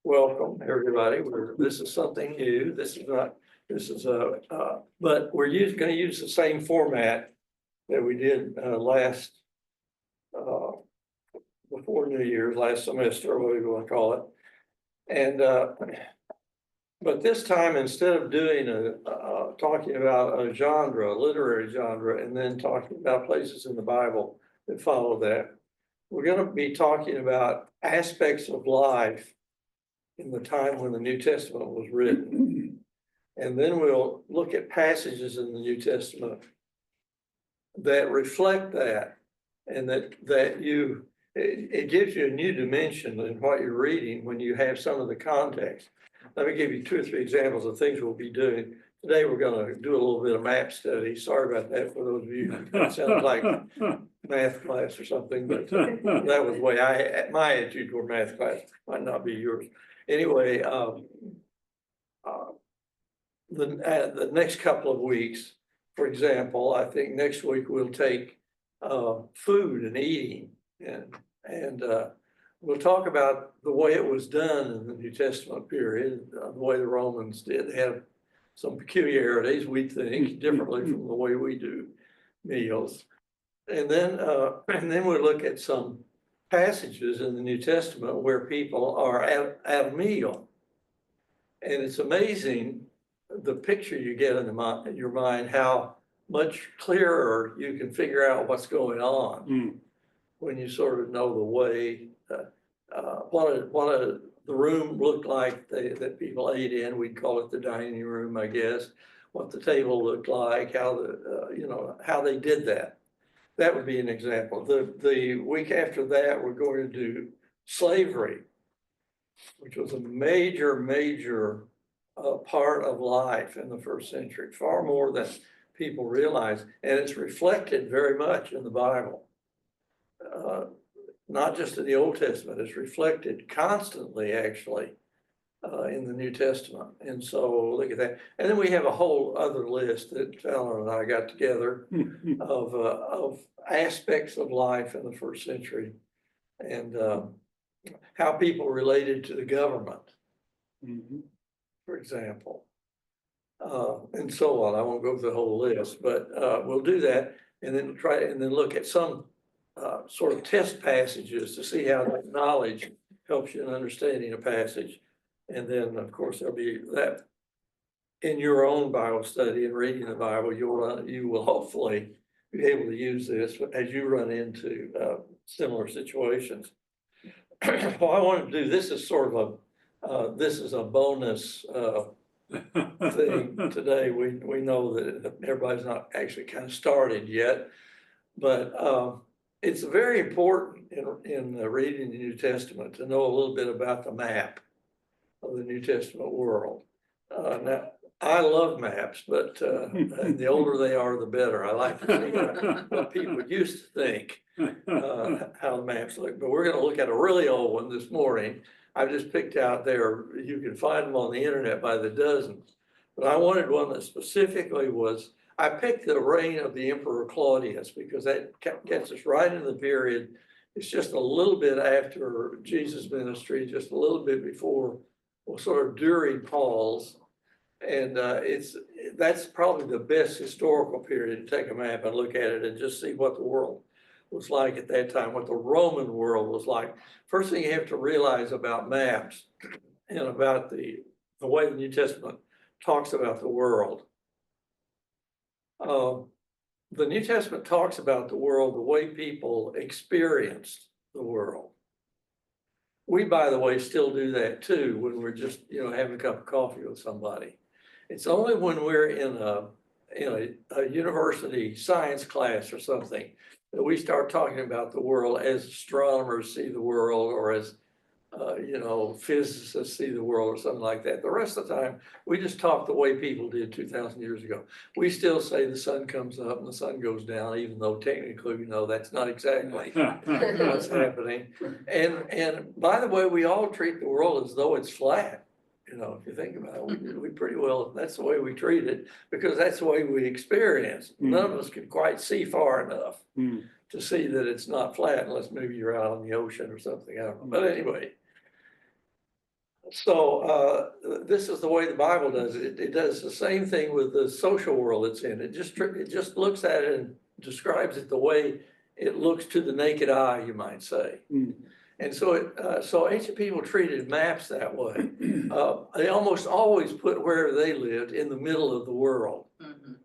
welcome, everybody. This is something new. But we're going to use the same format that we did last, before New Year's, last semester, or whatever you want to call it. And, but this time, instead of doing talking about a genre, a literary genre, and then talking about places in the Bible that follow that, we're going to be talking about aspects of life in the time when the New Testament was written. And then we'll look at passages in the New Testament that reflect that, and it gives you a new dimension in what you're reading when you have some of the context. Let me give you 2 or 3 examples of things we'll be doing. Today, we're going to do a little bit of map study. Sorry about that for those of you. It sounds like math class or something, but that was the way my attitude toward math class. Might not be yours. Anyway, the next couple of weeks, for example, I think next week we'll take food and eating, and we'll talk about the way it was done in the New Testament period, the way the Romans did have some peculiarities, we think, differently from the way we do meals. And then we'll look at some passages in the New Testament where people are at a meal. And it's amazing the picture you get in your mind, how much clearer you can figure out what's going on when you sort of know the way, what the room looked like that people ate in. We'd call it the dining room, I guess. What the table looked like, how they did that. That would be an example. The week after that, we're going to do slavery, which was a major part of life in the first century, far more than people realize. And it's reflected very much in the Bible. Not just in the Old Testament, it's reflected constantly, actually, in the New Testament. And so look at that. And then we have a whole other list that Fallon and I got together of aspects of life in the first century, and how people related to the government, for example, and so on. I won't go through the whole list, but we'll do that, and then look at some sort of test passages to see how that knowledge helps you in understanding a passage. And then, of course, there'll be that in your own Bible study and reading the Bible, you will hopefully be able to use this as you run into similar situations. Well, I want to do this is sort of this is a bonus thing today. We know that everybody's not actually kind of started yet, but it's very important in reading the New Testament to know a little bit about the map of the New Testament world. Now, I love maps, but the older they are, the better. I like to see what people used to think, how the maps look. But we're going to look at a really old one this morning. I've just picked out there. You can find them on the internet by the dozens. But I wanted one that specifically was, I picked the reign of the Emperor Claudius because that gets us right in the period. It's just a little bit after Jesus' ministry, just a little bit before, well, sort of during Paul's. And that's probably the best historical period to take a map and look at it and just see what the world was like at that time, what the Roman world was like. First thing you have to realize about maps and about the way the New Testament talks about the world. The New Testament talks about the world the way people experienced the world. We, by the way, still do that too when we're just, having a cup of coffee with somebody. It's only when we're in a university science class or something that we start talking about the world as astronomers see the world, or as physicists see the world, or something like that. The rest of the time, we just talk the way people did 2,000 years ago. We still say the sun comes up and the sun goes down, even though technically we know that's not exactly what's happening. And by the way, we all treat the world as though it's flat. If you think about it, we pretty well, that's the way we treat it, because that's the way we experience. None of us can quite see far enough to see that it's not flat, unless maybe you're out on the ocean or something. I don't know. But anyway, So this is the way the Bible does it. It does the same thing with the social world it's in. It just looks at it and describes it the way it looks to the naked eye, you might say. Mm. And so ancient people treated maps that way. They almost always put where they lived in the middle of the world. Mhm.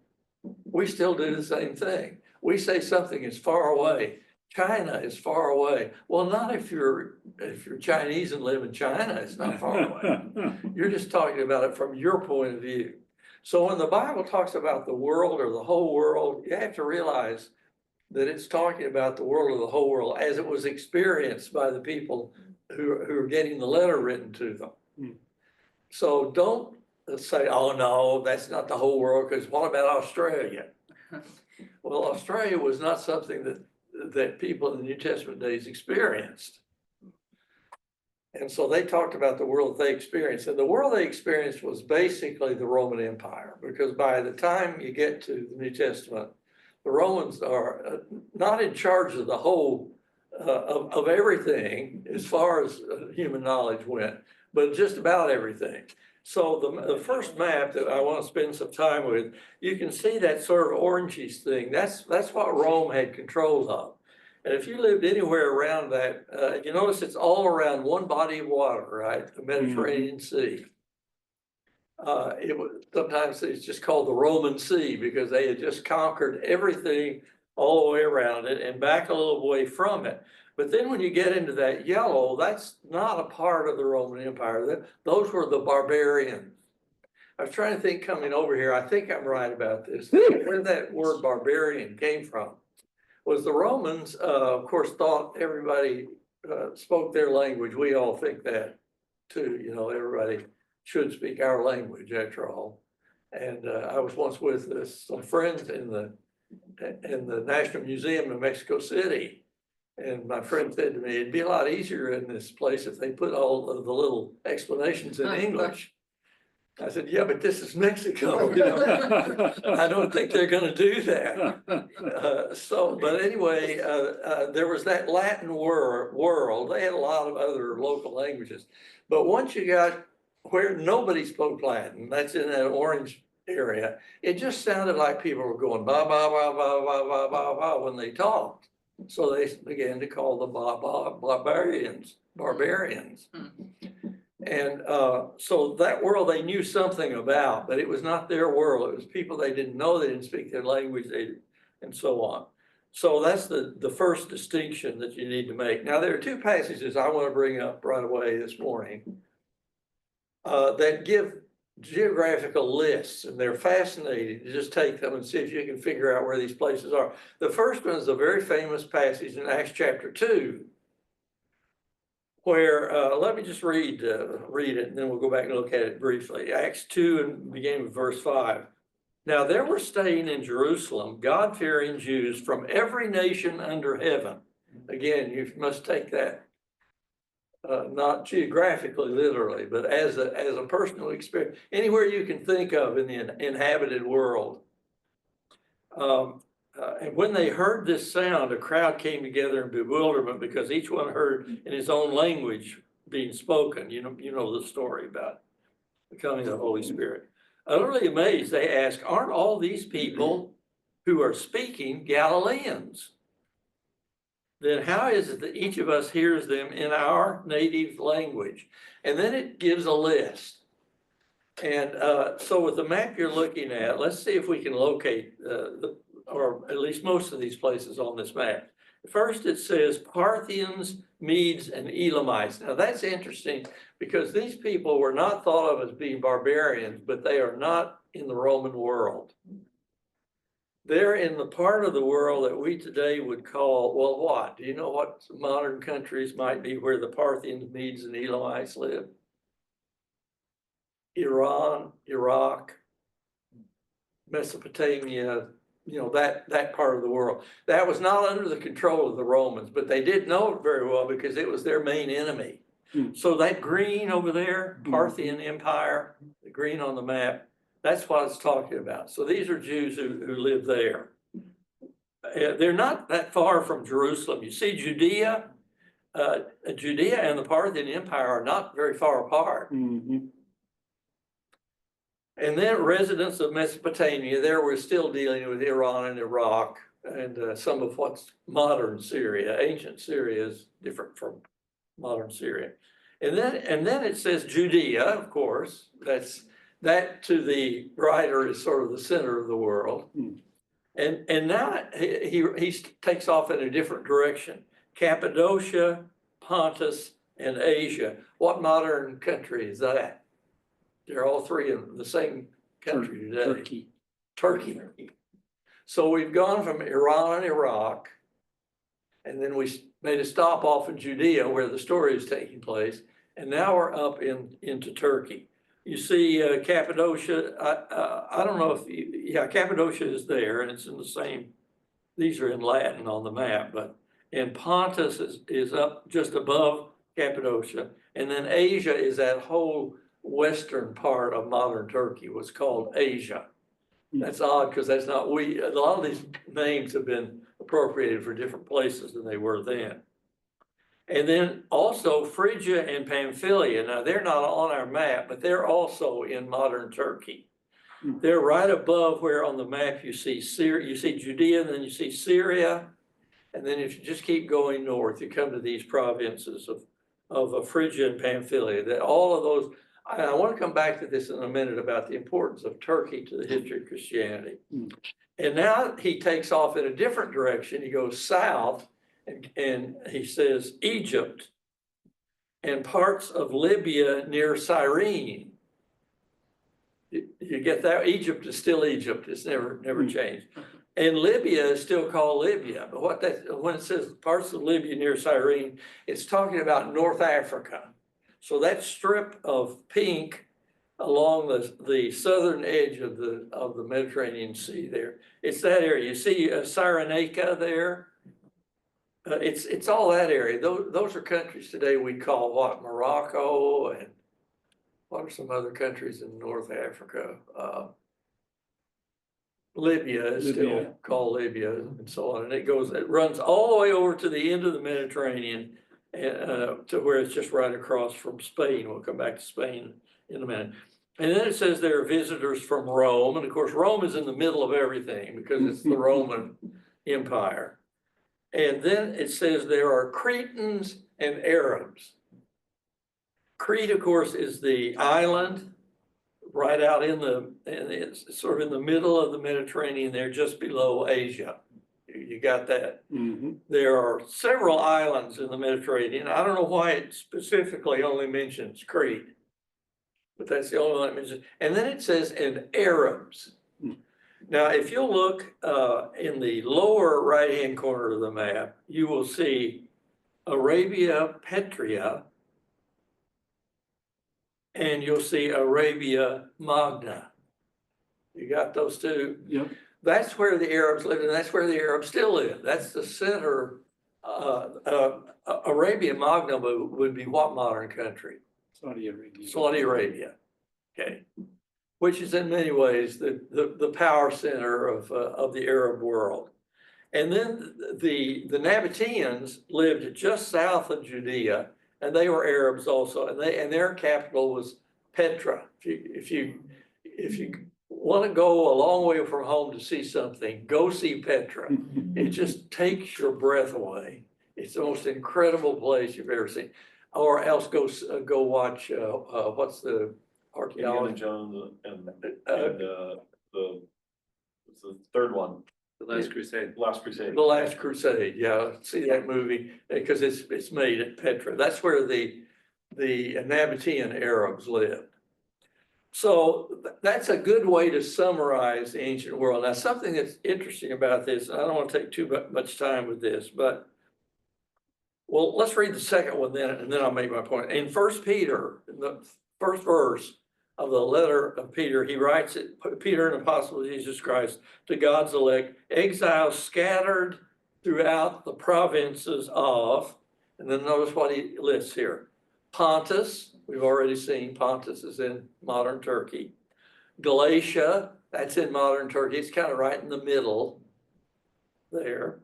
We still do the same thing. We say something is far away. China is far away. Well, not if you're Chinese and live in China, it's not far away. You're just talking about it from your point of view. So when the Bible talks about the world or the whole world, you have to realize that it's talking about the world or the whole world as it was experienced by the people who are getting the letter written to them. Hmm. So don't say, oh no, that's not the whole world, because what about Australia? Well, Australia was not something that people in the New Testament days experienced. And so they talked about the world they experienced. And the world they experienced was basically the Roman Empire, because by the time you get to the New Testament, the Romans are not in charge of the whole of everything as far as human knowledge went, but just about everything. So the first map that I want to spend some time with, you can see that sort of orangish thing. That's what Rome had control of. And if you lived anywhere around that, you notice it's all around one body of water, right? The Mediterranean Sea. It was sometimes it's just called the Roman Sea because they had just conquered everything all the way around it and back a little way from it. But then when you get into that yellow, that's not a part of the Roman Empire. Those were the barbarians. I was trying to think coming over here, I think I'm right about this, where that word barbarian came from. Was the Romans, of course, thought everybody spoke their language. We all think that too, you know, everybody should speak our language after all. And I was once with some friends in the National Museum in Mexico City. And my friend said to me, it'd be a lot easier in this place if they put all of the little explanations in English. I said, yeah, but this is Mexico, you know. I don't think they're gonna do that. But anyway, there was that Latin world. They had a lot of other local languages. But once you got where nobody spoke Latin, that's in that orange area, it just sounded like people were going ba ba ba ba ba ba ba ba when they talked. So they began to call them barbarians. And so that world they knew something about, but it was not their world. It was people they didn't know, they didn't speak their language, and so on. So that's the first distinction that you need to make. Now, there are two passages I want to bring up right away this morning that give geographical lists, and they're fascinating to just take them and see if you can figure out where these places are. The first one is a very famous passage in Acts chapter 2, where, let me just read it, and then we'll go back and look at it briefly. Acts 2, and beginning with verse 5. Now there were staying in Jerusalem God-fearing Jews from every nation under heaven. Again, you must take that not geographically, literally, but as a personal experience, anywhere you can think of in the inhabited world. And when they heard this sound, a crowd came together in bewilderment because each one heard in his own language being spoken. You know the story about the coming of the Holy Spirit. Utterly amazed, they asked, aren't all these people who are speaking Galileans? Then how is it that each of us hears them in our native language? And then it gives a list. And so with the map you're looking at, let's see if we can locate or at least most of these places on this map. First, it says Parthians, Medes, and Elamites. Now that's interesting because these people were not thought of as being barbarians, but they are not in the Roman world. They're in the part of the world that we today would call, well, what? Do you know what modern countries might be where the Parthians, Medes, and Elamites live? Iran, Iraq, Mesopotamia, you know, that part of the world. That was not under the control of the Romans, but they did know it very well because it was their main enemy. So that green over there, Parthian Empire, the green on the map, that's what it's talking about. So these are Jews who live there. They're not that far from Jerusalem. You see Judea, Judea and the Parthian Empire are not very far apart. Mhm. And then residents of Mesopotamia, there we're still dealing with Iran and Iraq and some of what's modern Syria. Ancient Syria is different from modern Syria. And then it says Judea, of course, that to the writer is sort of the center of the world. Hmm. And now he takes off in a different direction. Cappadocia, Pontus, and Asia. What modern country is that? They're all three in the same country today. Turkey. So we've gone from Iran and Iraq, and then we made a stop off in Judea where the story is taking place, and now we're up into Turkey. You see Cappadocia, I don't know if, Cappadocia is there, and it's in the same, these are in Latin on the map, and Pontus is up just above Cappadocia, and then Asia is that whole western part of modern Turkey, what's called Asia. That's odd because that's not a lot of these names have been appropriated for different places than they were then. And then also Phrygia and Pamphylia. Now they're not on our map, but they're also in modern Turkey. They're right above where on the map you see Syria, you see Judea, and then you see Syria. And then if you just keep going north, you come to these provinces of Phrygia and Pamphylia. That all of those, I want to come back to this in a minute about the importance of Turkey to the history of Christianity. And now he takes off in a different direction. He goes south and he says Egypt and parts of Libya near Cyrene. You get that? Egypt is still Egypt. It's never changed. And Libya is still called Libya. But when it says parts of Libya near Cyrene, it's talking about North Africa. So that strip of pink along the southern edge of the Mediterranean Sea there, it's that area. You see Cyrenaica there? It's all that area. Those are countries today we call what? Morocco, and what are some other countries in North Africa? Libya is still called Libya and so on. And it runs all the way over to the end of the Mediterranean to where it's just right across from Spain. We'll come back to Spain in a minute. And then it says there are visitors from Rome. And of course, Rome is in the middle of everything because it's the Roman Empire. And then it says there are Cretans and Arabs. Crete, of course, is the island right out and it's sort of in the middle of the Mediterranean there, just below Asia. You got that? There are several islands in the Mediterranean. I don't know why it specifically only mentions Crete, but that's the only one it mentions. And then it says, and Arabs. Now, if you look in the lower right-hand corner of the map, you will see Arabia Petria, and you'll see Arabia Magna. You got those two? Yep. That's where the Arabs lived, and that's where the Arabs still live. That's the center. Arabia Magna would be what modern country? Saudi Arabia. Saudi Arabia, okay. Which is in many ways the power center of the Arab world. And then the Nabateans lived just south of Judea, and they were Arabs also, and their capital was Petra. If you want to go a long way from home to see something, go see Petra. It just takes your breath away. It's the most incredible place you've ever seen. Or else go watch what's the archaeology? Indiana Jones and the third one. The Last Crusade. Last Crusade. The Last Crusade, yeah, see that movie, because it's made at Petra. That's where the Nabatean Arabs lived. So that's a good way to summarize the ancient world. Now, something that's interesting about this, and I don't want to take too much time with this, but well, let's read the second one then, and then I'll make my point. In 1 Peter, in the first verse of the letter of Peter, he writes it, Peter, an apostle of Jesus Christ, to God's elect, exiles scattered throughout the provinces of, and then notice what he lists here. Pontus, we've already seen Pontus is in modern Turkey. Galatia, that's in modern Turkey. It's kind of right in the middle there.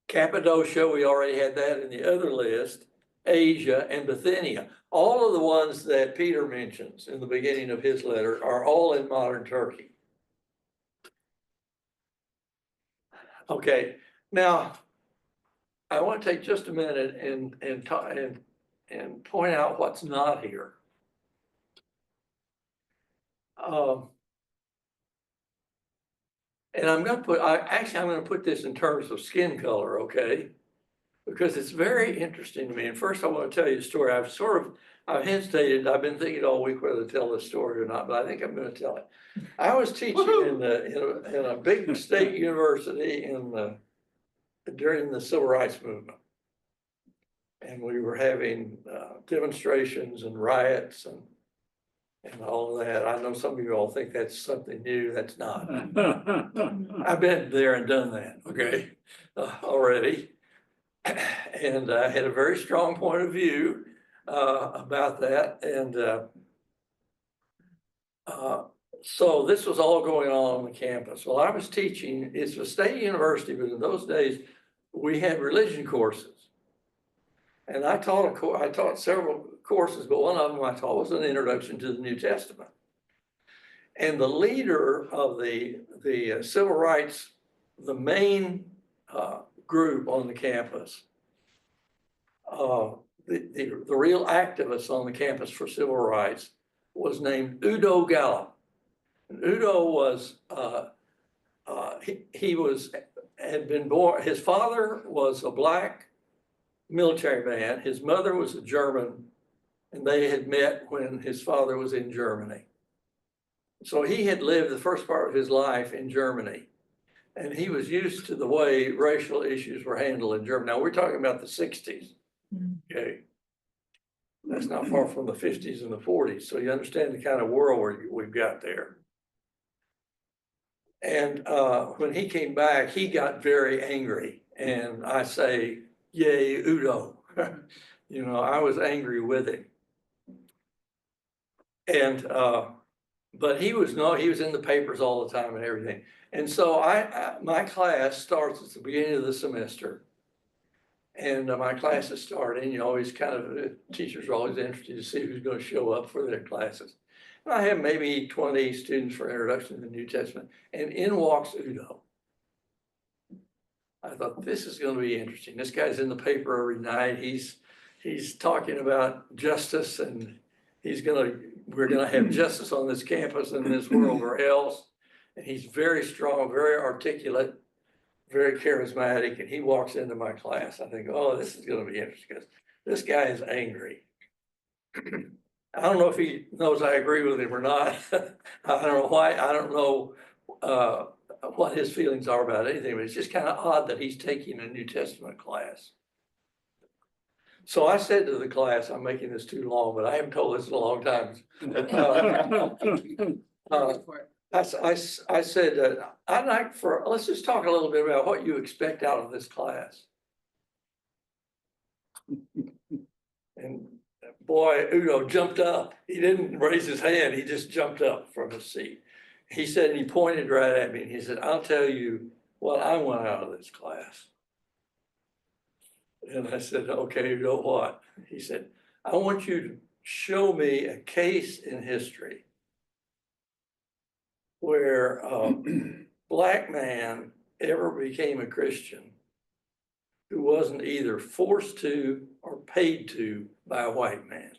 Cappadocia, we already had that in the other list. Asia, and Bithynia. All of the ones that Peter mentions in the beginning of his letter are all in modern Turkey. Okay, now I want to take just a minute and point out what's not here. And I'm going to put, I'm going to put this in terms of skin color, okay? Because it's very interesting to me. And first I want to tell you a story. I've hesitated. I've been thinking all week whether to tell this story or not, but I think I'm going to tell it. I was teaching in a big state university during the civil rights movement. And we were having demonstrations and riots and all of that. I know some of you all think that's something new. That's not. I've been there and done that, okay, already. And I had a very strong point of view about that. And so this was all going on the campus. Well, I was teaching, it's a state university, but in those days, we had religion courses. And I taught several courses, but one of them I taught was an introduction to the New Testament. And the leader of the civil rights, the main group on the campus, the real activist on the campus for civil rights was named Udo Gallup. And Udo was, had been born, his father was a black military man, his mother was a German, and they had met when his father was in Germany. So he had lived the first part of his life in Germany, and he was used to the way racial issues were handled in Germany. Now we're talking about the 60s, okay? That's not far from the 50s and the 40s, so you understand the kind of world we've got there. And when he came back, he got very angry, and I say, yay, Udo. You know, I was angry with him. And, but he was in the papers all the time and everything. And so my class starts at the beginning of the semester. And my class is starting, you know, always teachers are always interested to see who's going to show up for their classes. And I have maybe 20 students for introduction to the New Testament, and in walks Udo. I thought, this is going to be interesting. This guy's in the paper every night. He's talking about justice, and we're gonna have justice on this campus and this world or else. And he's very strong, very articulate, very charismatic, and he walks into my class. I think, oh, this is gonna be interesting because this guy is angry. I don't know if he knows I agree with him or not. I don't know why. I don't know what his feelings are about anything, but it's just kind of odd that he's taking a New Testament class. So I said to the class, I'm making this too long, but I haven't told this in a long time. I said, I'd like let's just talk a little bit about what you expect out of this class. And boy, Udo jumped up. He didn't raise his hand. He just jumped up from his seat. He said, and he pointed right at me, and he said, I'll tell you what I want out of this class. And I said, okay, you know what? He said, I want you to show me a case in history where a black man ever became a Christian who wasn't either forced to or paid to by a white man.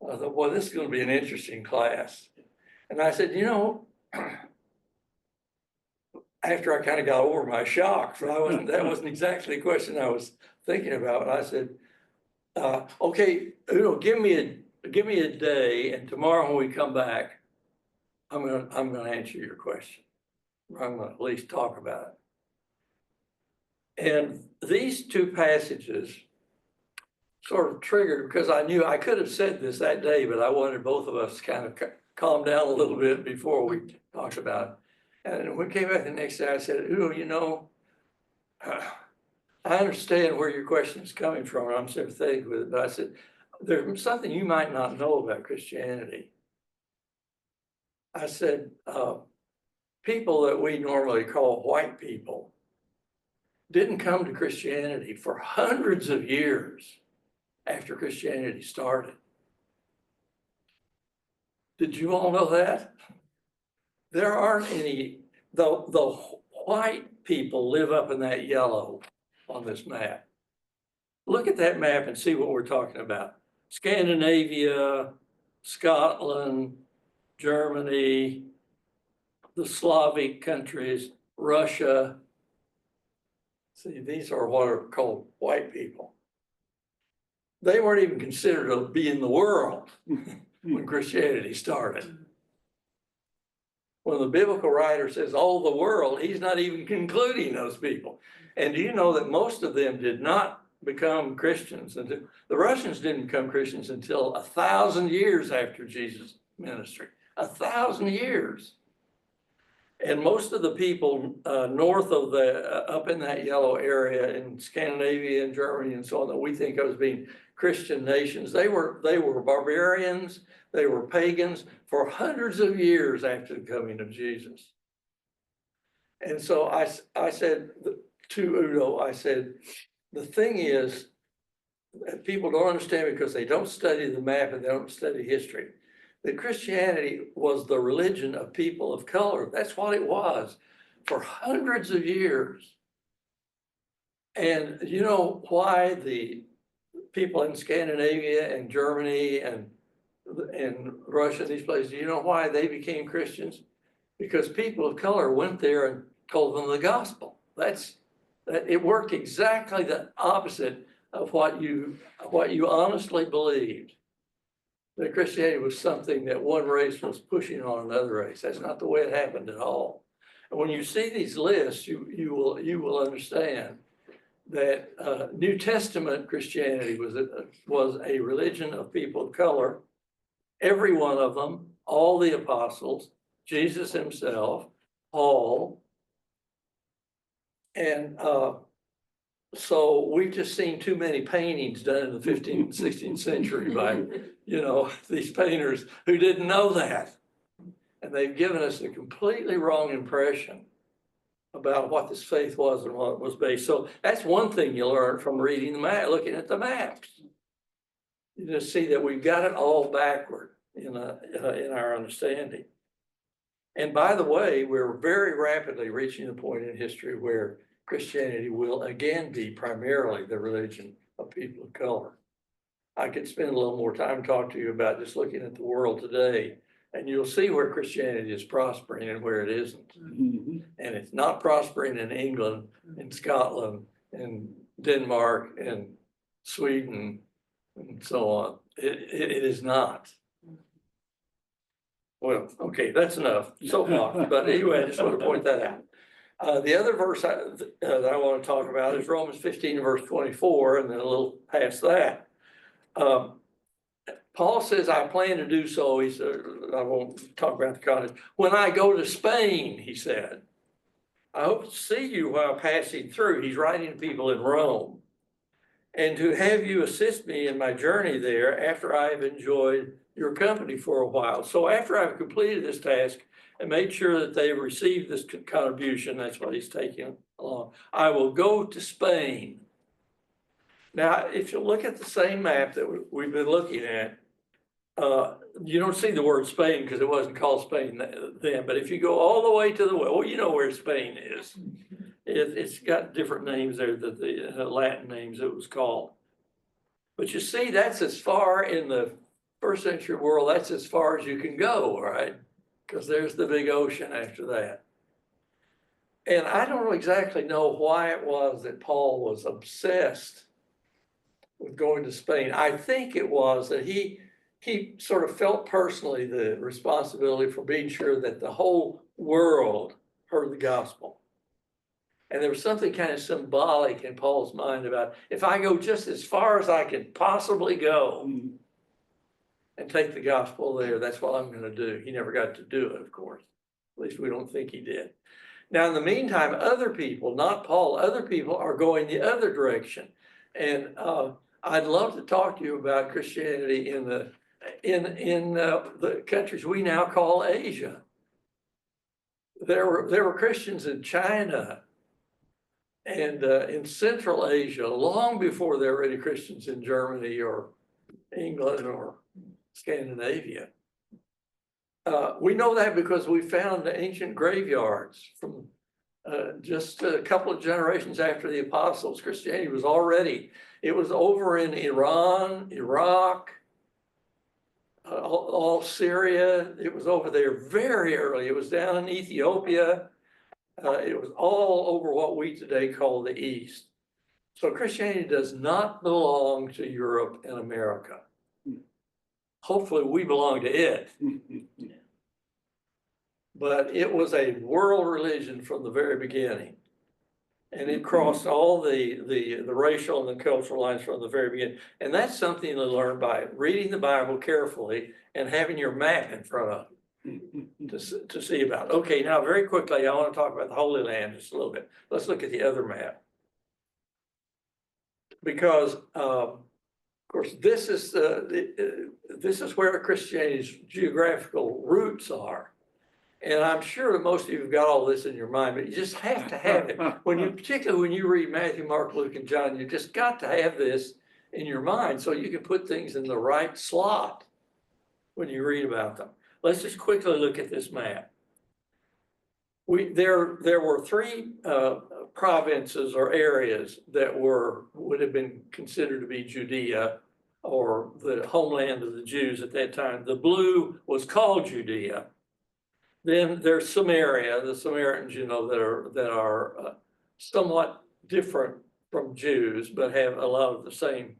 I thought, well, this is going to be an interesting class. And I said, you know, after I kind of got over my shock, so that wasn't exactly the question I was thinking about. I said, okay, Udo, give me a day, and tomorrow when we come back, I'm gonna answer your question. I'm gonna at least talk about it. And these two passages sort of triggered, because I knew I could have said this that day, but I wanted both of us to kind of calm down a little bit before we talked about it. And when we came back the next day, I said, Udo, you know, I understand where your question is coming from, and I'm sympathetic with it, but I said, there's something you might not know about Christianity. I said, people that we normally call white people didn't come to Christianity for hundreds of years after Christianity started. Did you all know that? There aren't any, the white people live up in that yellow on this map. Look at that map and see what we're talking about. Scandinavia, Scotland, Germany, the Slavic countries, Russia. See, these are what are called white people. They weren't even considered to be in the world when Christianity started. When the biblical writer says all the world, he's not even including those people. And do you know that most of them did not become Christians? And the Russians didn't become Christians until 1,000 years after Jesus' ministry. 1,000 years. And most of the people north of up in that yellow area in Scandinavia and Germany and so on that we think of as being Christian nations, they were barbarians, they were pagans for hundreds of years after the coming of Jesus. And so I said to Udo, I said, the thing is, people don't understand because they don't study the map and they don't study history, that Christianity was the religion of people of color. That's what it was for hundreds of years. And you know why the people in Scandinavia and Germany and Russia, these places, you know why they became Christians? Because people of color went there and told them the gospel. It worked exactly the opposite of what you honestly believed. That Christianity was something that one race was pushing on another race. That's not the way it happened at all. And when you see these lists, you will understand that New Testament Christianity was a religion of people of color. Every one of them, all the apostles, Jesus himself, Paul, and so we've just seen too many paintings done in the 15th and 16th century by, these painters who didn't know that. And they've given us a completely wrong impression about what this faith was and what it was based. So that's one thing you learn from reading the map, looking at the maps. You just see that we've got it all backward in our understanding. And by the way, we're very rapidly reaching a point in history where Christianity will again be primarily the religion of people of color. I could spend a little more time talking to you about just looking at the world today, and you'll see where Christianity is prospering and where it isn't. Mm-hmm. And it's not prospering in England, in Scotland, in Denmark, and Sweden, and so on. It is not. Well, okay, that's enough. But anyway, I just want to point that out. The other verse that I want to talk about is Romans 15, verse 24, and then a little past that. Paul says, I plan to do so. He said, I won't talk about the context. When I go to Spain, he said, I hope to see you while passing through. He's writing to people in Rome. And to have you assist me in my journey there after I've enjoyed your company for a while. So after I've completed this task and made sure that they've received this contribution, that's what he's taking along, I will go to Spain. Now, if you look at the same map that we've been looking at, you don't see the word Spain because it wasn't called Spain then, but if you go all the way to the well, you know where Spain is. It's got different names there, the Latin names it was called. But you see, that's as far in the first century world, that's as far as you can go, right? Because there's the big ocean after that. And I don't exactly know why it was that Paul was obsessed with going to Spain. I think it was that he sort of felt personally the responsibility for being sure that the whole world heard the gospel. And there was something kind of symbolic in Paul's mind about if I go just as far as I can possibly go and take the gospel there, that's what I'm going to do. He never got to do it, of course. At least we don't think he did. Now, in the meantime, other people, not Paul, other people are going the other direction. And I'd love to talk to you about Christianity in the countries we now call Asia. There were Christians in China, And in Central Asia, long before there were any Christians in Germany or England or Scandinavia. We know that because we found ancient graveyards from just a couple of generations after the apostles. Christianity was already, it was over in Iran, Iraq, all Syria. It was over there very early. It was down in Ethiopia. It was all over what we today call the East. So Christianity does not belong to Europe and America. Hopefully we belong to it. But it was a world religion from the very beginning. And it crossed all the racial and the cultural lines from the very beginning. And that's something to learn by reading the Bible carefully and having your map in front of you to see about. Okay, now very quickly, I want to talk about the Holy Land just a little bit. Let's look at the other map. Because, of course, this is where Christianity's geographical roots are. And I'm sure that most of you have got all this in your mind, but you just have to have it. Particularly when you read Matthew, Mark, Luke, and John, you just got to have this in your mind so you can put things in the right slot when you read about them. Let's just quickly look at this map. There were three provinces or areas that would have been considered to be Judea, or the homeland of the Jews at that time. The blue was called Judea. Then there's Samaria, the Samaritans, that are somewhat different from Jews, but have a lot of the same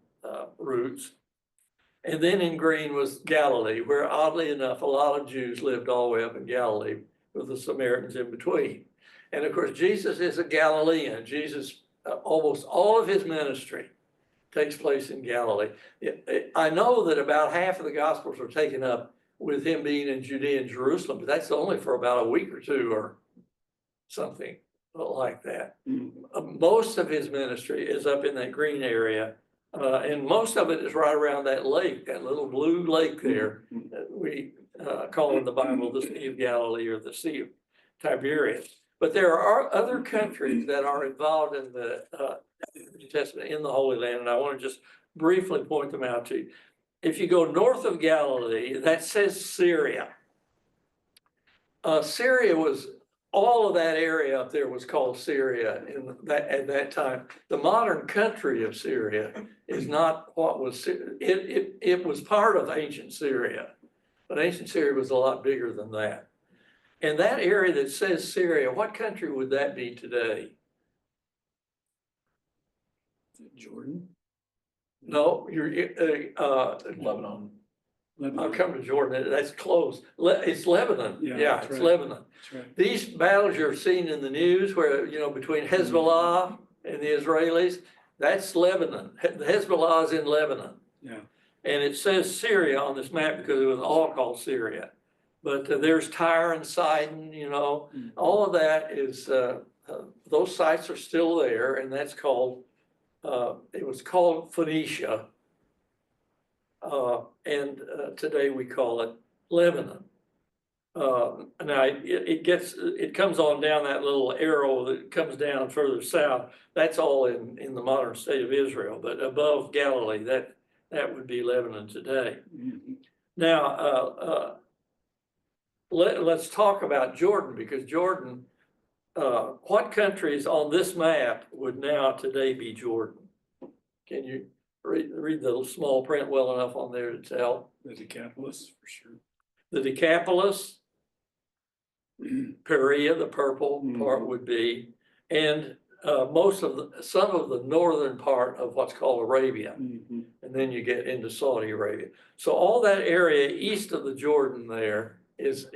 roots. And then in green was Galilee, where oddly enough, a lot of Jews lived all the way up in Galilee, with the Samaritans in between. And of course, Jesus is a Galilean. Jesus, almost all of his ministry takes place in Galilee. I know that about half of the Gospels are taken up with him being in Judea and Jerusalem, but that's only for about a week or two or something like that. Most of his ministry is up in that green area, and most of it is right around that lake, that little blue lake there. We call in the Bible the Sea of Galilee or the Sea of Tiberias. But there are other countries that are involved in the New Testament in the Holy Land, and I want to just briefly point them out to you. If you go north of Galilee, that says Syria. Syria was, all of that area up there was called Syria at that time. The modern country of Syria is not what was, it was part of ancient Syria, but ancient Syria was a lot bigger than that. And that area that says Syria, what country would that be today? Jordan? No, Lebanon. I'll come to Jordan. That's close. It's Lebanon. Yeah, it's right. Lebanon. That's right. These battles you're seeing in the news where, between Hezbollah and the Israelis, that's Lebanon. The Hezbollah is in Lebanon. Yeah. And it says Syria on this map because it was all called Syria. But there's Tyre and Sidon, all of that is, those sites are still there, and that's called, it was called Phoenicia. And today we call it Lebanon. Now it comes on down that little arrow that comes down further south. That's all in the modern state of Israel, but above Galilee, that would be Lebanon today. Now, let's talk about Jordan, because Jordan, what countries on this map would now today be Jordan? Can you read the small print well enough on there to tell? The Decapolis, for sure. The Decapolis, Perea, the purple part would be, and some of the northern part of what's called Arabia. And then you get into Saudi Arabia. So all that area east of the Jordan there is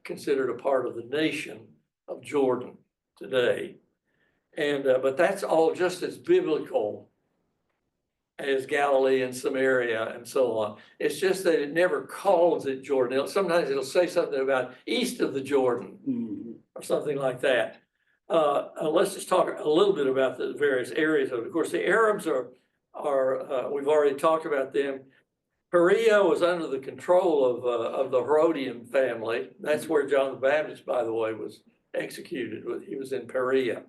considered a part of the nation of Jordan today. And but that's all just as biblical as Galilee and Samaria and so on. It's just that it never calls it Jordan. Sometimes it'll say something about east of the Jordan or something like that. Let's just talk a little bit about the various areas of it. Of course, the Arabs are we've already talked about them. Perea was under the control of the Herodian family. That's where John the Baptist, by the way, was executed. He was in Perea.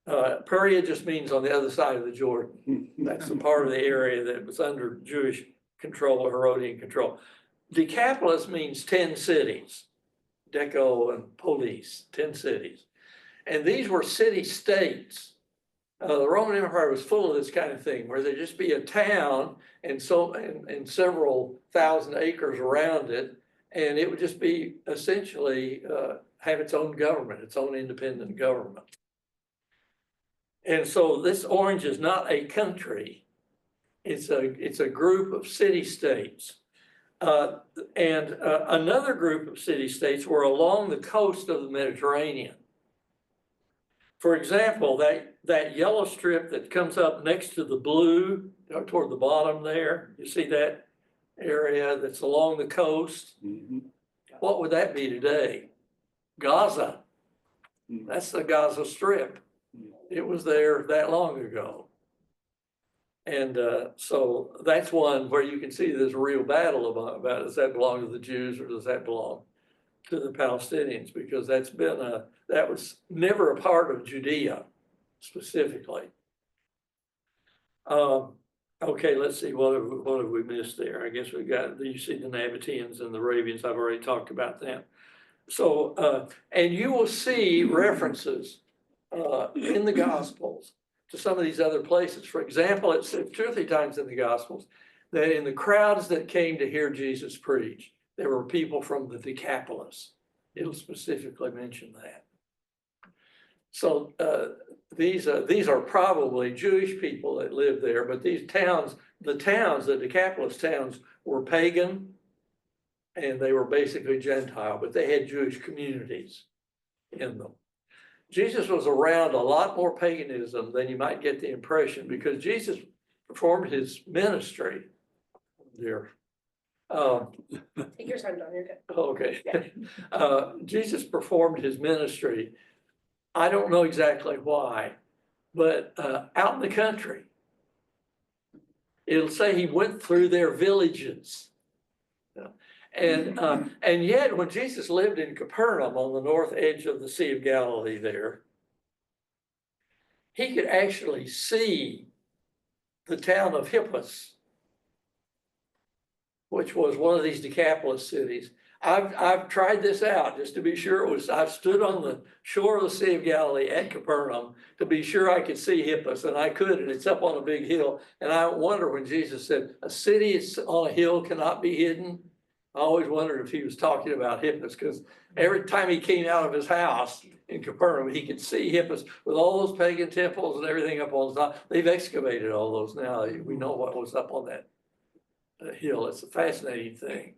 Perea just means on the other side of the Jordan. That's the part of the area that was under Jewish control or Herodian control. Decapolis means 10 cities, deco and police, 10 cities. And these were city-states. The Roman Empire was full of this kind of thing, where there'd just be a town and several thousand acres around it, and it would just be essentially have its own government, its own independent government. And so this orange is not a country; it's a group of city-states. And another group of city-states were along the coast of the Mediterranean. For example, that yellow strip that comes up next to the blue, toward the bottom there, you see that area that's along the coast? What would that be today? Gaza. That's the Gaza Strip. It was there that long ago. And so that's one where you can see there's a real battle about does that belong to the Jews or does that belong to the Palestinians? Because that was never a part of Judea specifically. Okay, let's see, what have we missed there? I guess we got, you see the Nabateans and the Arabians, I've already talked about them. So, and you will see references in the Gospels to some of these other places. For example, it said 2 or 3 times in the Gospels that in the crowds that came to hear Jesus preach, there were people from the Decapolis. It'll specifically mention that. So these are probably Jewish people that lived there, but these towns, the Decapolis towns were pagan and they were basically Gentile, but they had Jewish communities in them. Jesus was around a lot more paganism than you might get the impression, because Jesus performed his ministry there. Take your time, Don, you're good. Okay. Jesus performed his ministry. I don't know exactly why, but out in the country, it'll say he went through their villages. And yet when Jesus lived in Capernaum on the north edge of the Sea of Galilee there, he could actually see the town of Hippus, which was one of these Decapolis cities. I've tried this out just to be sure I've stood on the shore of the Sea of Galilee at Capernaum to be sure I could see Hippus, and I could, and it's up on a big hill. And I wonder when Jesus said, a city on a hill cannot be hidden. I always wondered if he was talking about Hippus, because every time he came out of his house in Capernaum, he could see Hippus with all those pagan temples and everything up on the top. They've excavated all those now. We know what was up on that hill. It's a fascinating thing.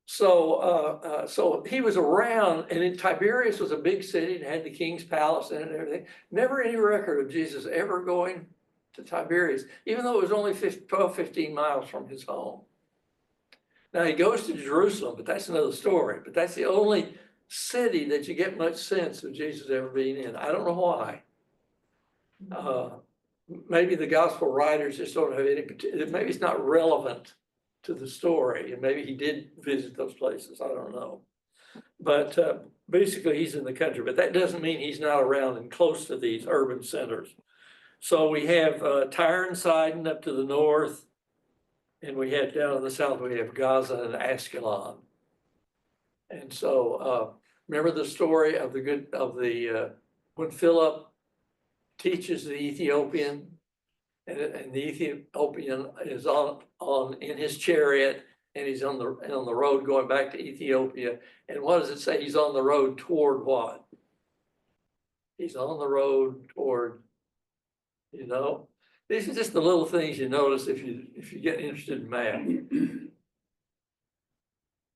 So so he was around, and Tiberias was a big city and had the king's palace in it and everything. Never any record of Jesus ever going to Tiberias, even though it was only 12, 15 miles from his home. Now he goes to Jerusalem, but that's another story. But that's the only city that you get much sense of Jesus ever being in. I don't know why. Maybe the gospel writers just don't have any, maybe it's not relevant to the story, and maybe he did visit those places. I don't know. But basically he's in the country, but that doesn't mean he's not around and close to these urban centers. So we have Tyre and Sidon up to the north, and we have down in the south, we have Gaza and Ascalon. And so remember the story of when Philip teaches the Ethiopian, and the Ethiopian is in his chariot, and he's on the road going back to Ethiopia. And what does it say? He's on the road toward what? He's on the road toward, these are just the little things you notice if you get interested in map.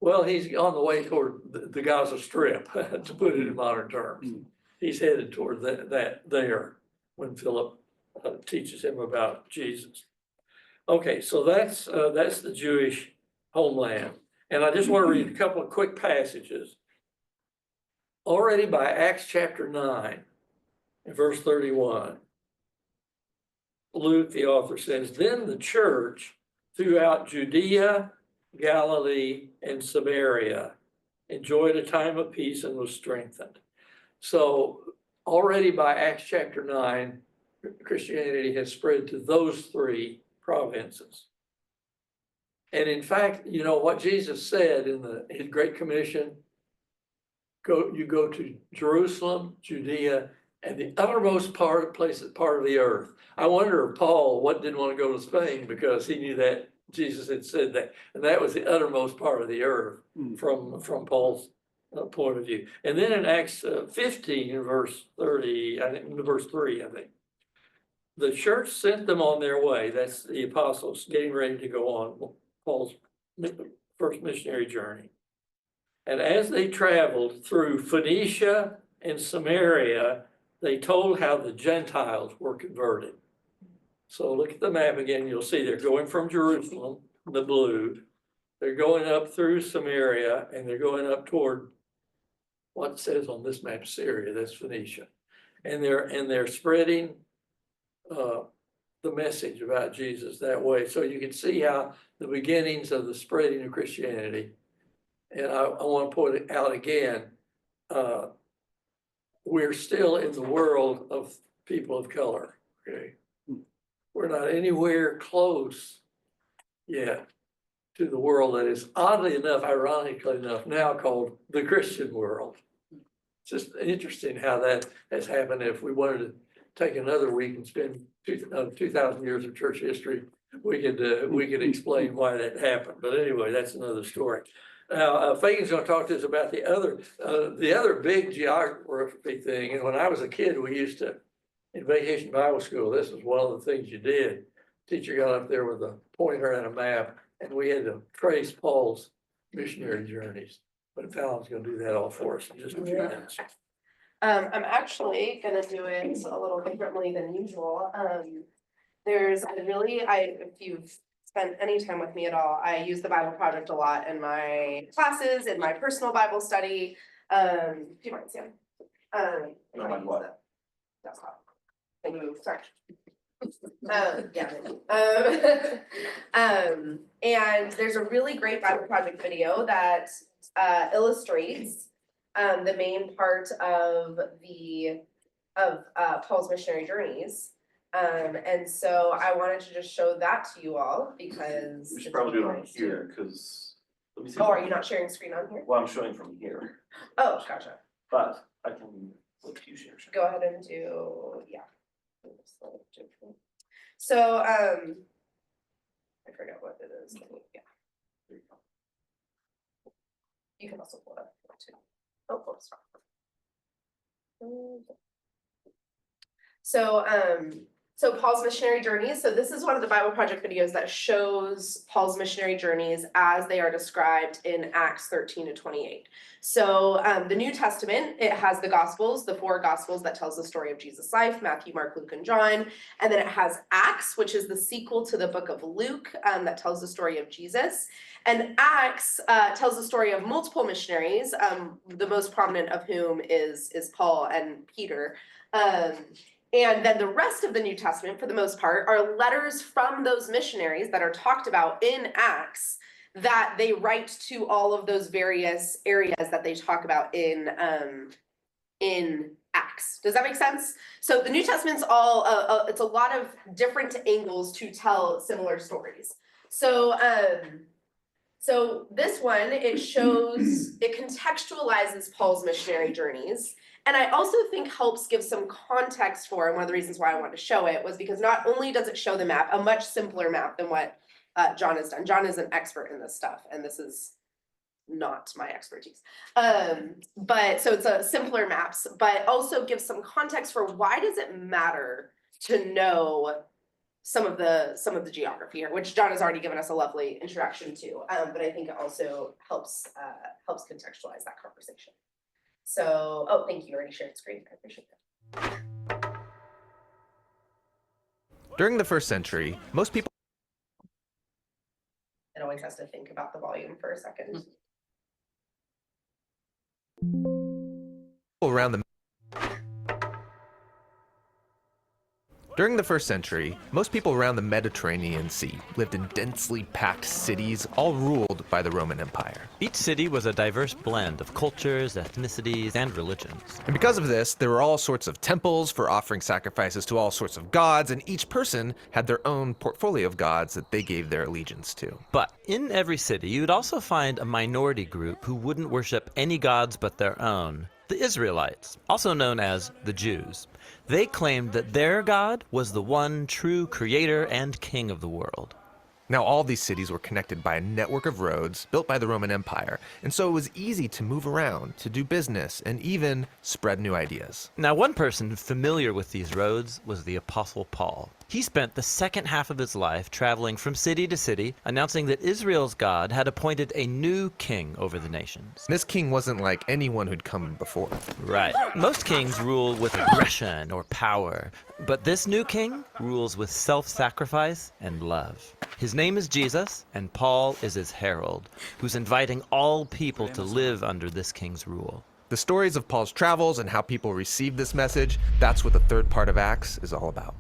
Well, he's on the way toward the Gaza Strip, to put it in modern terms. He's headed toward that there when Philip teaches him about Jesus. Okay, so that's the Jewish homeland. And I just want to read a couple of quick passages. Already by Acts chapter 9, in verse 31, Luke, the author, says, then the church throughout Judea, Galilee, and Samaria enjoyed a time of peace and was strengthened. So already by Acts chapter 9, Christianity has spread to those 3 provinces. And in fact, you know what Jesus said in his Great Commission, you go to Jerusalem, Judea, and the uttermost part of the earth. I wonder if Paul didn't want to go to Spain because he knew that Jesus had said that, and that was the uttermost part of the earth from Paul's point of view. And then in Acts 15, verse 30, I think, verse 3, I think, the church sent them on their way. That's the apostles getting ready to go on Paul's first missionary journey. And as they traveled through Phoenicia and Samaria, they told how the Gentiles were converted. So look at the map again. You'll see they're going from Jerusalem, the blue. They're going up through Samaria, and they're going up toward what it says on this map, Syria. That's Phoenicia. And they're spreading the message about Jesus that way. So you can see how the beginnings of the spreading of Christianity. And I want to point it out again. We're still in the world of people of color. Okay, we're not anywhere close yet to the world that is, oddly enough, ironically enough, now called the Christian world. It's just interesting how that has happened. If we wanted to take another week and spend 2,000 years of church history, we could explain why that happened. But anyway, that's another story. Now, Fagan's going to talk to us about the other big geography thing. And when I was a kid, we used to, in Vacation Bible School, this was one of the things you did. Teacher got up there with a pointer and a map, and we had to trace Paul's missionary journeys. But Fallon's going to do that all for us in just a few minutes. I'm actually gonna do it a little differently than usual. If you've spent any time with me at all, I use the Bible Project a lot in my classes, in my personal Bible study. Do you mind, Sam? You mind what? Desktop. Thank you, sorry. Yeah. And there's a really great Bible Project video that illustrates the main part of Paul's missionary journeys. And so I wanted to just show that to you all because. We should probably do it on here, because, let me see. Oh, are you not sharing screen on here? Well, I'm showing from here, Oh, gotcha. but I can let you share. Go ahead and do, yeah. So, I forget what it is. Yeah. You can also pull it up too. Oh, stop. So Paul's missionary journeys. So this is one of the Bible Project videos that shows Paul's missionary journeys as they are described in Acts 13 to 28. So the New Testament, it has the Gospels, the 4 Gospels that tells the story of Jesus' life, Matthew, Mark, Luke, and John. And then it has Acts, which is the sequel to the book of Luke that tells the story of Jesus. And Acts tells the story of multiple missionaries, the most prominent of whom is Paul and Peter. And then the rest of the New Testament, for the most part, are letters from those missionaries that are talked about in Acts that they write to all of those various areas that they talk about in Acts. Does that make sense? So the New Testament's it's a lot of different angles to tell similar stories. So this one, it contextualizes Paul's missionary journeys. And I also think helps give some context for, and one of the reasons why I wanted to show it was because not only does it show the map, a much simpler map than what John has done. John is an expert in this stuff, and this is not my expertise. But so it's a simpler maps, but also gives some context for why does it matter to know some of the geography here, which John has already given us a lovely introduction to. But I think it also helps contextualize that conversation. So, oh, thank you. You already shared the screen. I appreciate that. During the first century, most people It always has to think about the volume for a second. around the During the first century, most people around the Mediterranean Sea lived in densely packed cities, all ruled by the Roman Empire. Each city was a diverse blend of cultures, ethnicities, and religions. And because of this, there were all sorts of temples for offering sacrifices to all sorts of gods, and each person had their own portfolio of gods that they gave their allegiance to. But in every city, you'd also find a minority group who wouldn't worship any gods but their own. The Israelites, also known as the Jews. They claimed that their God was the one true creator and king of the world. Now, all these cities were connected by a network of roads built by the Roman Empire, and so it was easy to move around, to do business, and even spread new ideas. Now, one person familiar with these roads was the Apostle Paul. He spent the second half of his life traveling from city to city, announcing that Israel's God had appointed a new king over the nations. This king wasn't like anyone who'd come before. Right. Most kings rule with aggression or power, but this new king rules with self-sacrifice and love. His name is Jesus, and Paul is his herald, who's inviting all people to live under this king's rule. The stories of Paul's travels and how people received this message, that's what the third part of Acts is all about.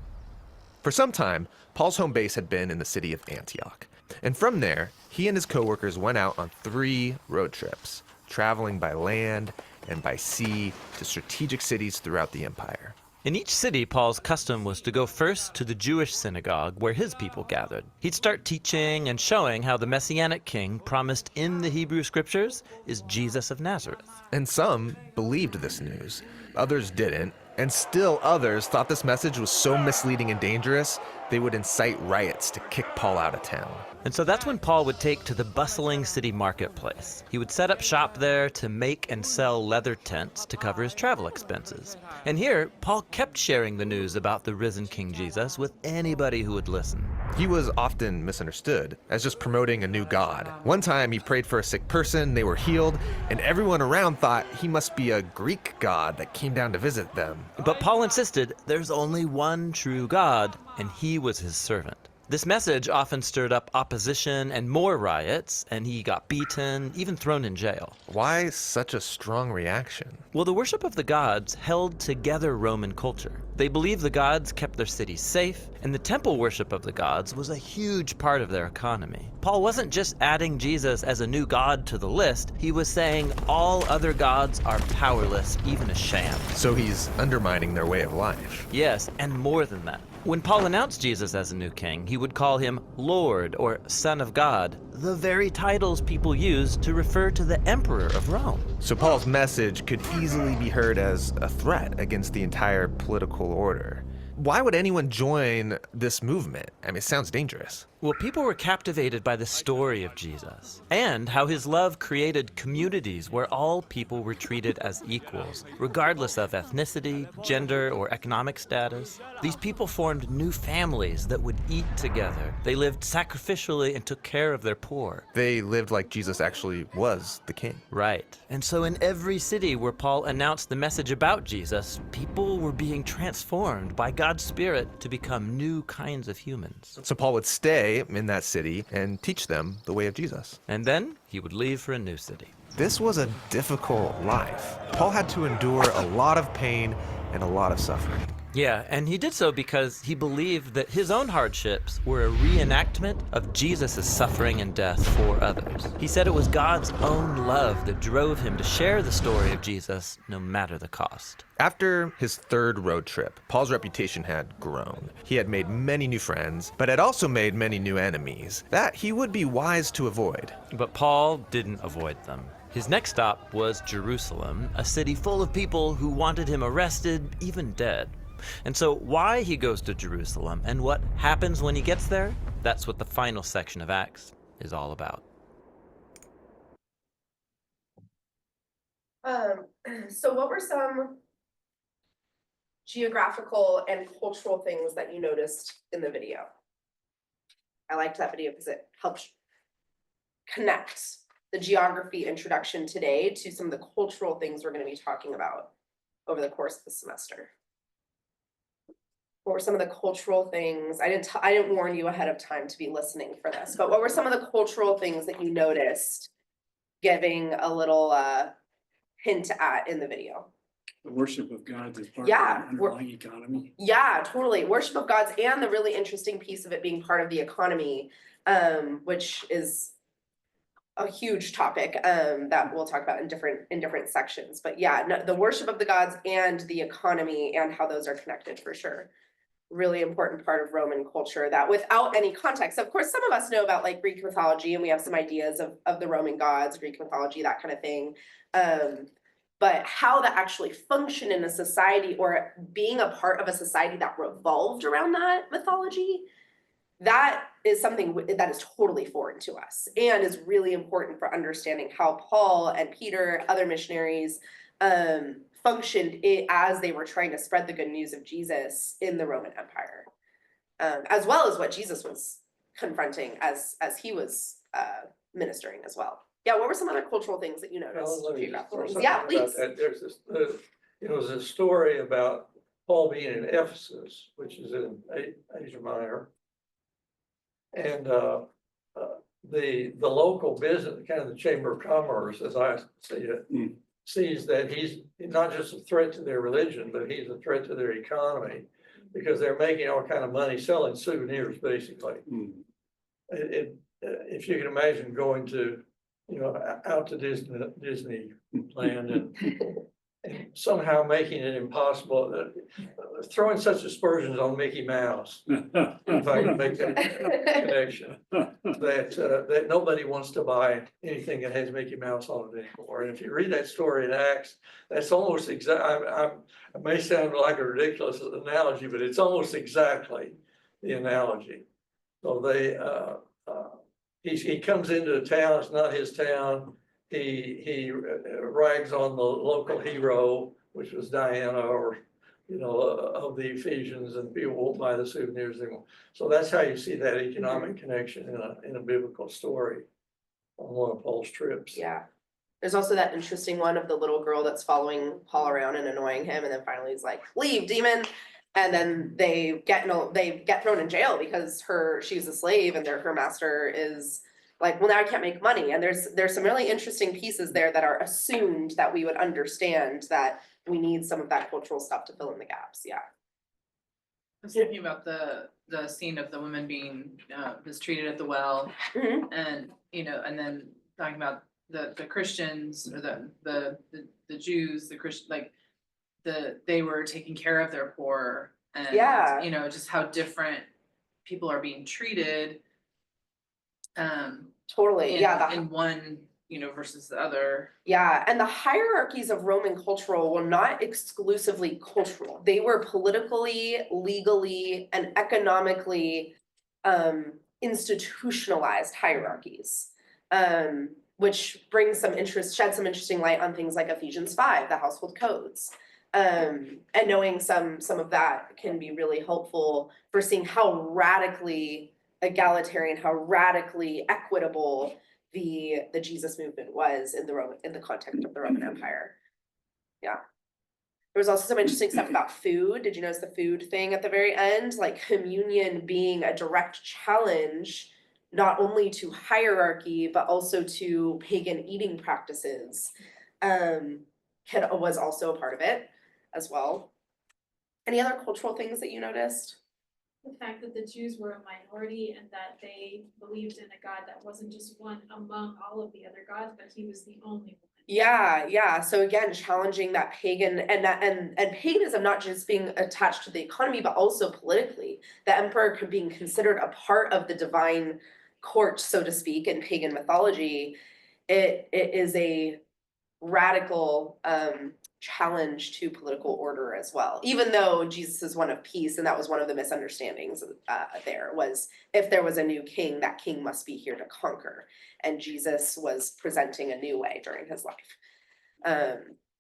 For some time, Paul's home base had been in the city of Antioch. And from there, he and his co-workers went out on 3 road trips, traveling by land and by sea to strategic cities throughout the empire. In each city, Paul's custom was to go first to the Jewish synagogue where his people gathered. He'd start teaching and showing how the Messianic king promised in the Hebrew scriptures is Jesus of Nazareth. And some believed this news, others didn't, and still others thought this message was so misleading and dangerous, they would incite riots to kick Paul out of town. And so that's when Paul would take to the bustling city marketplace. He would set up shop there to make and sell leather tents to cover his travel expenses. And here, Paul kept sharing the news about the risen King Jesus with anybody who would listen. He was often misunderstood as just promoting a new god. One time he prayed for a sick person, they were healed, and everyone around thought he must be a Greek god that came down to visit them. But Paul insisted there's only one true God, and he was his servant. This message often stirred up opposition and more riots, and he got beaten, even thrown in jail. Why such a strong reaction? Well, the worship of the gods held together Roman culture. They believed the gods kept their cities safe, and the temple worship of the gods was a huge part of their economy. Paul wasn't just adding Jesus as a new god to the list, he was saying all other gods are powerless, even a sham. So he's undermining their way of life. Yes, and more than that. When Paul announced Jesus as a new king, he would call him Lord or Son of God, the very titles people used to refer to the Emperor of Rome. So Paul's message could easily be heard as a threat against the entire political order. Why would anyone join this movement? I mean, it sounds dangerous. Well, people were captivated by the story of Jesus and how his love created communities where all people were treated as equals, regardless of ethnicity, gender, or economic status. These people formed new families that would eat together. They lived sacrificially and took care of their poor. They lived like Jesus actually was the king. Right. And so in every city where Paul announced the message about Jesus, people were being transformed by God's Spirit to become new kinds of humans. So Paul would stay in that city and teach them the way of Jesus. And then he would leave for a new city. This was a difficult life. Paul had to endure a lot of pain and a lot of suffering. Yeah, and he did so because he believed that his own hardships were a reenactment of Jesus' suffering and death for others. He said it was God's own love that drove him to share the story of Jesus, no matter the cost. After his third road trip, Paul's reputation had grown. He had made many new friends, but had also made many new enemies that he would be wise to avoid. But Paul didn't avoid them. His next stop was Jerusalem, a city full of people who wanted him arrested, even dead. And so why he goes to Jerusalem and what happens when he gets there, that's what the final section of Acts is all about. So what were some geographical and cultural things that you noticed in the video? I liked that video because it helped connect the geography introduction today to some of the cultural things we're going to be talking about over the course of the semester. What were some of the cultural things? I didn't warn you ahead of time to be listening for this, but what were some of the cultural things that you noticed giving a little hint at in the video? The worship of gods is part Yeah, of the underlying economy. Yeah, totally. Worship of gods, and the really interesting piece of it being part of the economy, which is a huge topic that we'll talk about in different sections. But yeah, no, the worship of the gods and the economy and how those are connected for sure. Really important part of Roman culture that without any context, of course, some of us know about like Greek mythology and we have some ideas of the Roman gods, Greek mythology, that kind of thing. But how that actually function in a society or being a part of a society that revolved around that mythology, that is something that is totally foreign to us and is really important for understanding how Paul and Peter, other missionaries, functioned as they were trying to spread the good news of Jesus in the Roman Empire, as well as what Jesus was confronting as he was ministering as well. Yeah, what were some other cultural things that you noticed? Well, let me Geographical throw things? something Yeah, about please. that. There's this, it was a story about Paul being in Ephesus, which is in Asia Minor. And the local business, kind of the Chamber of Commerce, as I see it, sees that he's not just a threat to their religion, but he's a threat to their economy because they're making all kind of money selling souvenirs, basically. If you can imagine going to, out to Disneyland and somehow making it impossible, throwing such aspersions on Mickey Mouse, if I can make that connection, that nobody wants to buy anything that has Mickey Mouse on it anymore. And if you read that story in Acts, that's almost exact. It may sound like a ridiculous analogy, but it's almost exactly the analogy. So he comes into the town. It's not his town. He rags on the local hero, which was Diana, or of the Ephesians, and people won't buy the souvenirs anymore. So that's how you see that economic connection in a biblical story on one of Paul's trips. Yeah. There's also that interesting one of the little girl that's following Paul around and annoying him, and then finally he's like, "Leave, demon!" And then they get thrown in jail because she's a slave, and her master is like, "Well, now I can't make money." And there's some really interesting pieces there that are assumed that we would understand, that we need some of that cultural stuff to fill in the gaps. Yeah. I was thinking about the scene of the woman being mistreated at the well, Mhm. and and then talking about the Christians or the Jews, the Christian, like they were taking care of their poor, and Yeah. just how different people are being treated. Totally. In one versus the other. Yeah, and the hierarchies of Roman cultural were not exclusively cultural. They were politically, legally, and economically institutionalized hierarchies, which brings shed some interesting light on things like Ephesians 5, the household codes. And knowing some of that can be really helpful for seeing how radically egalitarian, how radically equitable the Jesus movement was in the context of the Roman Empire. Yeah. There was also some interesting stuff about food. Did you notice the food thing at the very end? Like communion being a direct challenge, not only to hierarchy, but also to pagan eating practices, was also a part of it as well. Any other cultural things that you noticed? The fact that the Jews were a minority and that they believed in a God that wasn't just one among all of the other gods, but he was the only one. Yeah. So again, challenging that pagan and paganism not just being attached to the economy, but also politically. The emperor being considered a part of the divine court, so to speak, in pagan mythology. It is a radical challenge to political order as well, even though Jesus is one of peace, and that was one of the misunderstandings there was, if there was a new king, that king must be here to conquer, and Jesus was presenting a new way during his life.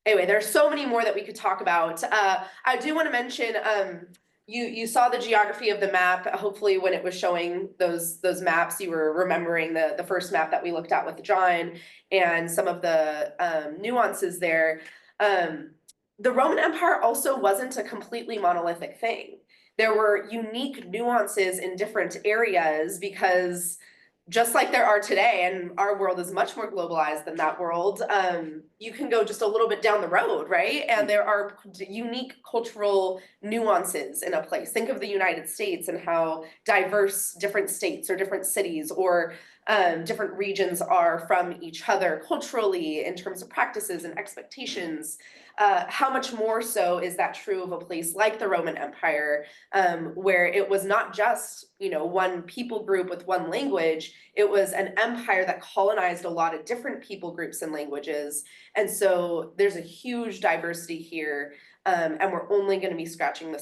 Anyway, there's so many more that we could talk about. I do want to mention, you saw the geography of the map. Hopefully when it was showing those maps, you were remembering the first map that we looked at with John and some of the nuances there. The Roman Empire also wasn't a completely monolithic thing. There were unique nuances in different areas because just like there are today, and our world is much more globalized than that world, you can go just a little bit down the road, right? And there are unique cultural nuances in a place. Think of the United States and how diverse different states or different cities or different regions are from each other culturally in terms of practices and expectations. How much more so is that true of a place like the Roman Empire, where it was not just, one people group with one language, it was an empire that colonized a lot of different people groups and languages. And so there's a huge diversity here, and we're only going to be scratching the